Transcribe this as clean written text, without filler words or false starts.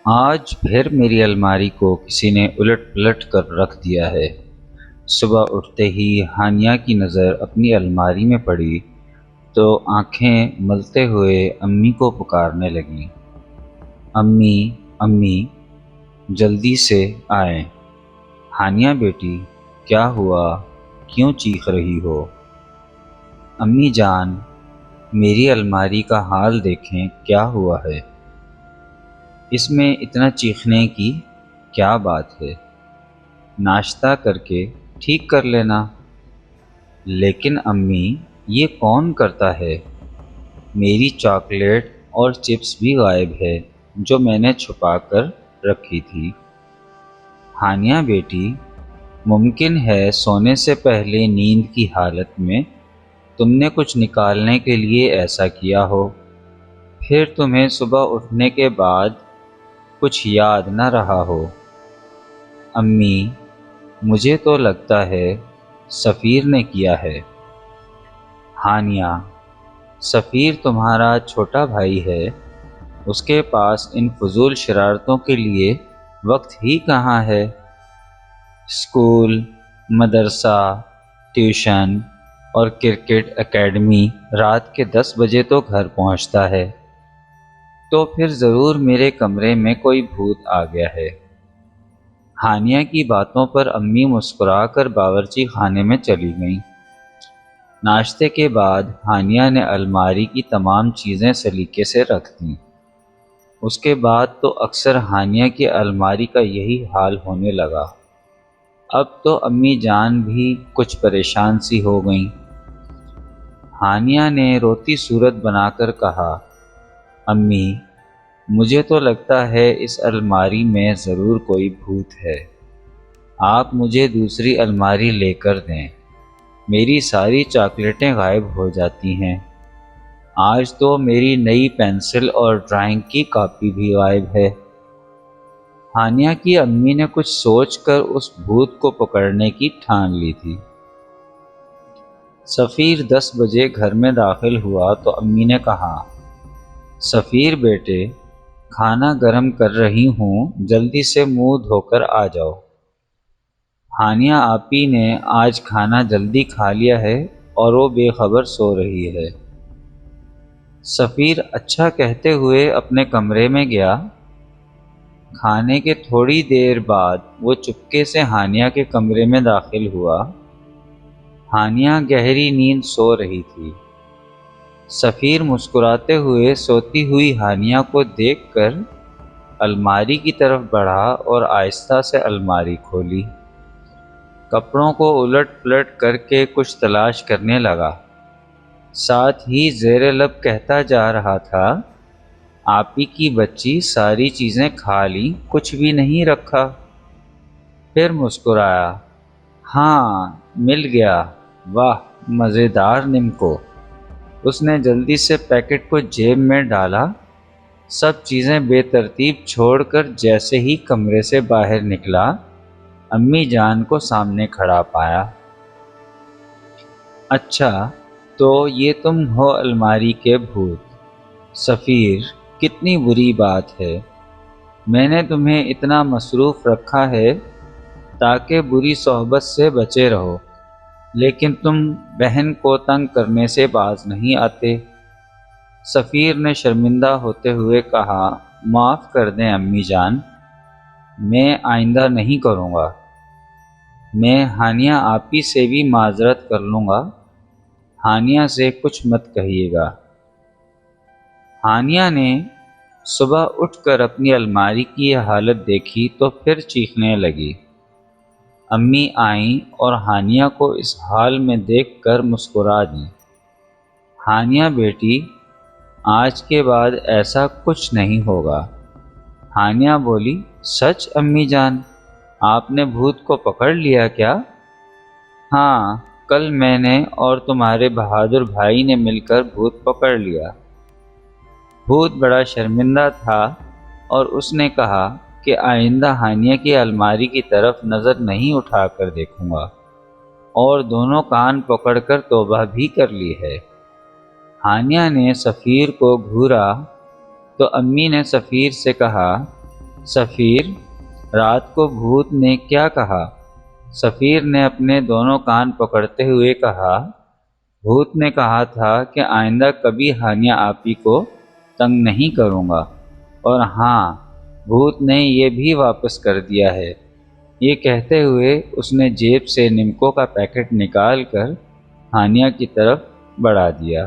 آج پھر میری الماری کو کسی نے الٹ پلٹ کر رکھ دیا ہے۔ صبح اٹھتے ہی ہانیہ کی نظر اپنی الماری میں پڑی تو آنکھیں ملتے ہوئے امی کو پکارنے لگیں۔ امی، امی، جلدی سے آئیں۔ ہانیہ بیٹی، کیا ہوا؟ کیوں چیخ رہی ہو؟ امی جان، میری الماری کا حال دیکھیں، کیا ہوا ہے؟ اس میں اتنا چیخنے کی کیا بات ہے؟ ناشتہ کر کے ٹھیک کر لینا۔ لیکن امی، یہ کون کرتا ہے؟ میری چاکلیٹ اور چپس بھی غائب ہے جو میں نے چھپا کر رکھی تھی۔ ہانیہ بیٹی، ممکن ہے سونے سے پہلے نیند کی حالت میں تم نے کچھ نکالنے کے لیے ایسا کیا ہو، پھر تمہیں صبح اٹھنے کے بعد کچھ یاد نہ رہا ہو۔ امی، مجھے تو لگتا ہے سفیر نے کیا ہے۔ ہانیہ، سفیر تمہارا چھوٹا بھائی ہے، اس کے پاس ان فضول شرارتوں کے لیے وقت ہی کہاں ہے؟ اسکول، مدرسہ، ٹیوشن اور کرکٹ اکیڈمی رات کے 10 بجے تو گھر پہنچتا ہے، تو پھر ضرور میرے کمرے میں کوئی بھوت آ گیا ہے۔ ہانیہ کی باتوں پر امی مسکرا کر باورچی خانے میں چلی گئیں۔ ناشتے کے بعد ہانیہ نے الماری کی تمام چیزیں سلیقے سے رکھ دیں۔ اس کے بعد تو اکثر ہانیہ کی الماری کا یہی حال ہونے لگا۔ اب تو امی جان بھی کچھ پریشان سی ہو گئیں۔ ہانیہ نے روتی صورت بنا کر کہا، امی، مجھے تو لگتا ہے اس الماری میں ضرور کوئی بھوت ہے۔ آپ مجھے دوسری الماری لے کر دیں، میری ساری چاکلیٹیں غائب ہو جاتی ہیں۔ آج تو میری نئی پینسل اور ڈرائنگ کی کاپی بھی غائب ہے۔ ہانیہ کی امی نے کچھ سوچ کر اس بھوت کو پکڑنے کی ٹھان لی تھی۔ سفیر 10 بجے گھر میں داخل ہوا تو امی نے کہا، سفیر بیٹے، کھانا گرم کر رہی ہوں، جلدی سے منہ دھو کر آ جاؤ۔ ہانیہ آپی نے آج کھانا جلدی کھا لیا ہے اور وہ بے خبر سو رہی ہے۔ سفیر اچھا کہتے ہوئے اپنے کمرے میں گیا۔ کھانے کے تھوڑی دیر بعد وہ چپکے سے ہانیہ کے کمرے میں داخل ہوا۔ ہانیہ گہری نیند سو رہی تھی۔ سفیر مسکراتے ہوئے سوتی ہوئی ہانیہ کو دیکھ کر الماری کی طرف بڑھا اور آہستہ سے الماری کھولی۔ کپڑوں کو الٹ پلٹ کر کے کچھ تلاش کرنے لگا، ساتھ ہی زیر لب کہتا جا رہا تھا، آپی کی بچی ساری چیزیں کھا لی، کچھ بھی نہیں رکھا۔ پھر مسکرایا، ہاں مل گیا، واہ مزیدار نمکو۔ اس نے جلدی سے پیکٹ کو جیب میں ڈالا۔ سب چیزیں بے ترتیب چھوڑ کر جیسے ہی کمرے سے باہر نکلا، امی جان کو سامنے کھڑا پایا۔ اچھا، تو یہ تم ہو الماری کے بھوت؟ سفیر، کتنی بری بات ہے۔ میں نے تمہیں اتنا مصروف رکھا ہے تاکہ بری صحبت سے بچے رہو، لیکن تم بہن کو تنگ کرنے سے باز نہیں آتے۔ سفیر نے شرمندہ ہوتے ہوئے کہا، معاف کر دیں امی جان، میں آئندہ نہیں کروں گا۔ میں ہانیہ آپی سے بھی معذرت کر لوں گا، ہانیہ سے کچھ مت کہیے گا۔ ہانیہ نے صبح اٹھ کر اپنی الماری کی یہ حالت دیکھی تو پھر چیخنے لگی۔ امی آئیں اور ہانیہ کو اس حال میں دیکھ کر مسکرا دیں۔ ہانیہ بیٹی، آج کے بعد ایسا کچھ نہیں ہوگا۔ ہانیہ بولی، سچ امی جان، آپ نے بھوت کو پکڑ لیا کیا؟ ہاں، کل میں نے اور تمہارے بہادر بھائی نے مل کر بھوت پکڑ لیا۔ بھوت بڑا شرمندہ تھا اور اس نے کہا کہ آئندہ ہانیہ کی الماری کی طرف نظر نہیں اٹھا کر دیکھوں گا، اور دونوں کان پکڑ کر توبہ بھی کر لی ہے۔ ہانیہ نے سفیر کو گھورا تو امی نے سفیر سے کہا، سفیر، رات کو بھوت نے کیا کہا؟ سفیر نے اپنے دونوں کان پکڑتے ہوئے کہا، بھوت نے کہا تھا کہ آئندہ کبھی ہانیہ آپی کو تنگ نہیں کروں گا، اور ہاں، بھوت نے یہ بھی واپس کر دیا ہے۔ یہ کہتے ہوئے اس نے جیب سے نمکو کا پیکٹ نکال کر ہانیہ کی طرف بڑھا دیا۔